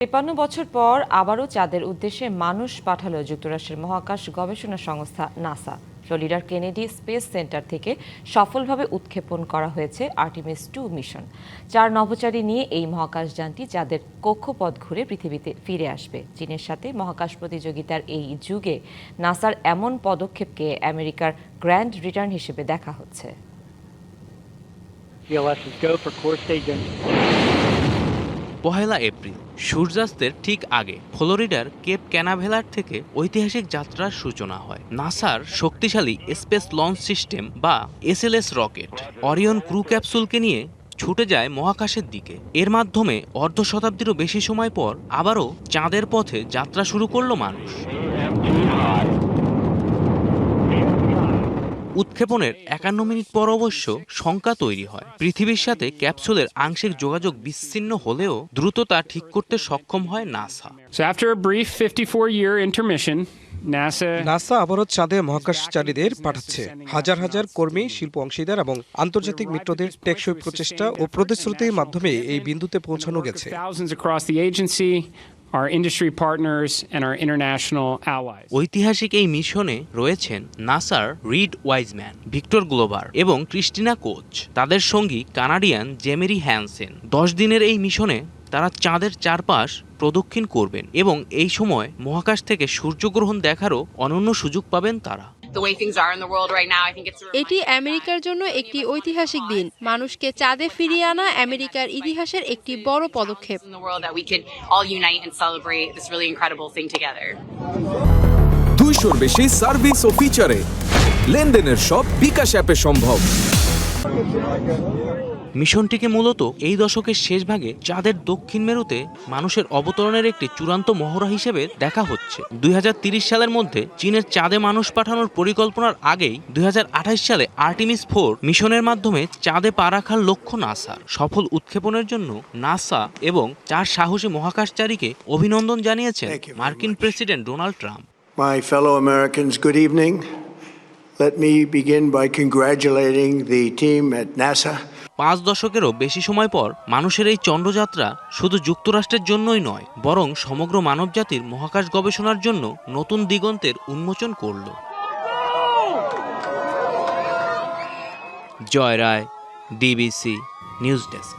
৫৩ বছর পর আবারও চাঁদের উদ্দেশ্যে মানুষ পাঠালো যুক্তরাষ্ট্রের মহাকাশ গবেষণা সংস্থা নাসা। ফ্লোরিডার কেনেডি স্পেস সেন্টার থেকে সফলভাবে উৎক্ষেপণ করা হয়েছে আর্টেমিস 2 মিশন। 4 নভোচারী নিয়ে এই মহাকাশযানটি চাঁদের কক্ষপথ ঘুরে পৃথিবীতে ফিরে আসবে। চীনের সাথে মহাকাশ প্রতিযোগিতার এই যুগে নাসার এমন পদক্ষেপকে আমেরিকার গ্র্যান্ড রিটার্ন হিসেবে দেখা হচ্ছে। পহেলা এপ্রিল সূর্যাস্তের ঠিক আগে ফ্লোরিডার কেপ ক্যানাভেলার থেকে ঐতিহাসিক যাত্রার সূচনা হয়। নাসার শক্তিশালী স্পেস লঞ্চ সিস্টেম বা এসএলএস রকেট অরিয়ন ক্রু ক্যাপসুলকে নিয়ে ছুটে যায় মহাকাশের দিকে। এর মাধ্যমে অর্ধ শতাব্দীরও বেশি সময় পর আবারও চাঁদের পথে যাত্রা শুরু করলো মানুষ। উৎক্ষেপণের ৫১ মিনিট পর অবশ্য শঙ্কা তৈরি হয়। পৃথিবীর সাথে ক্যাপসুলের আংশিক যোগাযোগ বিচ্ছিন্ন হলেও দ্রুত তা ঠিক করতে সক্ষম হয় নাসা। নাসা আবারও চাঁদে মহাকাশচারীদের পাঠাচ্ছে। হাজার হাজার কর্মী, শিল্প অংশীদার এবং আন্তর্জাতিক মিত্রদের টেকসই প্রচেষ্টা ও প্রতিশ্রুতির মাধ্যমে এই বিন্দুতে পৌঁছানো গেছে। ঐতিহাসিক এই মিশনে রয়েছেন নাসার রিড ওয়াইজম্যান, ভিক্টর গ্লোভার এবং ক্রিস্টিনা কোচ। তাদের সঙ্গী কানাডিয়ান জেমেরি হ্যানসেন। 10 দিনের এই মিশনে তারা চাঁদের চারপাশ প্রদক্ষিণ করবেন এবং এই সময় মহাকাশ থেকে সূর্যগ্রহণ দেখারও অনন্য সুযোগ পাবেন তারা। এটি আমেরিকার জন্য একটি ঐতিহাসিক দিন। মানুষকে চাঁদে ফিরিয়ে আনা আমেরিকার ইতিহাসের একটি বড় পদক্ষেপ। 200-র বেশি সার্ভিস ও ফিচারে লেনদেনের সব বিকাশ অ্যাপে সম্ভব। মিশনটিকে মূলত এই দশকের শেষ ভাগে চাঁদের দক্ষিণ মেরুতে মানুষের অবতরণের একটি চূড়ান্ত মহড়া হিসেবে দেখা হচ্ছে। 2030 সালের মধ্যে চীনের চাঁদে মানুষ পাঠানোর পরিকল্পনার আগেই 2028 সালে আর্টেমিস 4 মিশনের মাধ্যমে চাঁদে পা রাখার লক্ষ্য নাসার। সফল উৎক্ষেপণের জন্য নাসা এবং 4 সাহসী মহাকাশচারীকে অভিনন্দন জানিয়েছেন মার্কিন president Donald Trump. My fellow Americans, good evening. Let me begin by congratulating the team at NASA. 5 দশকেরও বেশি সময় পর মানুষের এই চন্দ্রযাত্রা শুধু যুক্তরাষ্ট্রের জন্যই নয়, বরং সমগ্র মানবজাতির মহাকাশ গবেষণার জন্য নতুন দিগন্তের উন্মোচন করল। জয় রায়, ডিবিসি নিউজ ডেস্ক।